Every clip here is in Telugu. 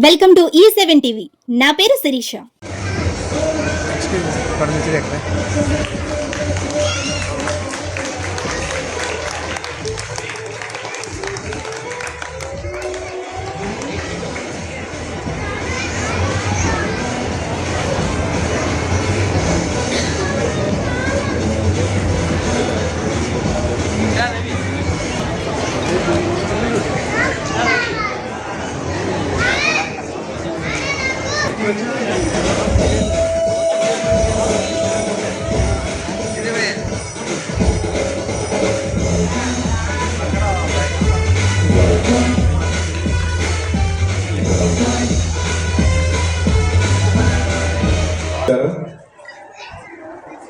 Welcome to E7 TV. నా పేరు శిరీష.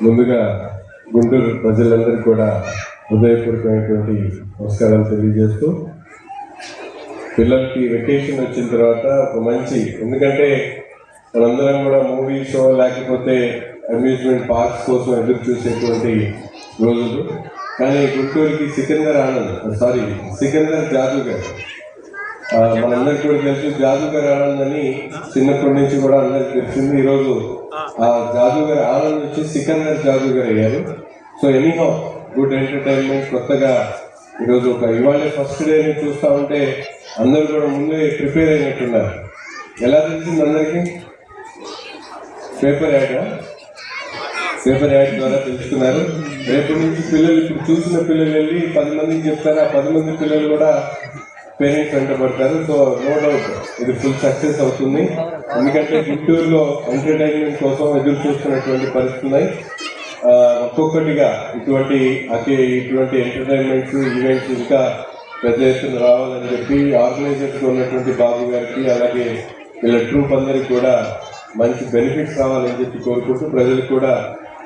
ముందుగా గుంటూరు ప్రజలందరికీ కూడా హృదయపూర్వకమైనటువంటి నమస్కారాలు తెలియజేస్తూ, పిల్లలకి వెకేషన్ వచ్చిన తర్వాత ఒక మంచి, ఎందుకంటే మనందరం కూడా మూవీ షో లేకపోతే అమ్యూజ్మెంట్ పార్క్స్ కోసం ఎదురు చూసేటువంటి రోజులు. కానీ గుంటూరుకి సికిందర్ జాదూగర్, మనందరికీ కూడా తెలుసు. జాదూగర్ ఆనంద్ అని చిన్నప్పటి నుంచి కూడా అందరికి తెలిసింది. ఈరోజు ఆ జాదూగర్ ఆనంద్ నుంచి సికిందర్ జాదూగర్ అయ్యారు. So anyhow good entertainment. కొత్తగా ఈరోజు ఇవాళ ఫస్ట్ డేని చూస్తూ ఉంటే అందరూ కూడా ముందే ప్రిపేర్ అయినట్టున్నారు. ఎలా తెలిసింది అందరికీ? పేపర్ యాడ్ ద్వారా తెలుసుకున్నారు. రేపటి నుంచి పిల్లలు, ఇప్పుడు చూసిన పిల్లలు వెళ్ళి 10 మందికి చెప్తారు. ఆ 10 మంది పిల్లలు కూడా పేరెంట్స్ వెంటబడతారు. సో నో డౌట్ ఇది ఫుల్ సక్సెస్ అవుతుంది. ఎందుకంటే గుంటూరులో ఎంటర్టైన్మెంట్ కోసం ఎదురు చూస్తున్నటువంటి పరిస్థితి ఉన్నాయి. ఒక్కొక్కటిగా ఇటువంటి ఎంటర్టైన్మెంట్స్ ఈవెంట్స్ ఇంకా పెద్ద ఎత్తున రావాలని చెప్పి ఆర్గనైజర్స్ ఉన్నటువంటి బాబు గారికి, అలాగే వీళ్ళ ట్రూప్ అందరికి కూడా మంచి బెనిఫిట్స్ రావాలని చెప్పి కోరుకుంటూ, ప్రజలకు కూడా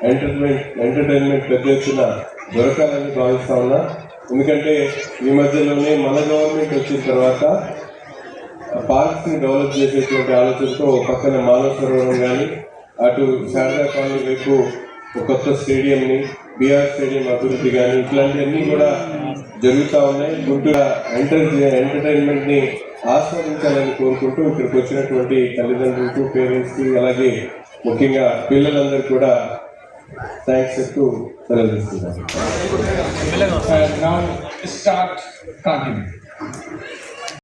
ఎంటర్టైన్మెంట్ పెద్ద ఎత్తున దొరకాలని భావిస్తా ఉన్నా. ఎందుకంటే ఈ మధ్యలోనే మన గవర్నమెంట్ వచ్చిన తర్వాత పార్క్స్ని డెవలప్ చేసేటువంటి ఆలోచనతో పక్కన మానవ సరోవరం కానీ, అటు శారదా కాలనీ వైపు ఒక కొత్త స్టేడియంని, బీఆర్ స్టేడియం అభివృద్ధి కానీ, ఇట్లాంటివన్నీ కూడా జరుగుతూ ఉన్నాయి. గుంటూరు ఎంటర్టైన్మెంట్ని ఆస్వాదించాలని కోరుకుంటూ ఇక్కడికి వచ్చినటువంటి తల్లిదండ్రులకు, పేరెంట్స్కి, అలాగే ముఖ్యంగా పిల్లలందరూ కూడా థ్యాంక్స్ చెప్తూ సెలవు తీసుకుంటాను.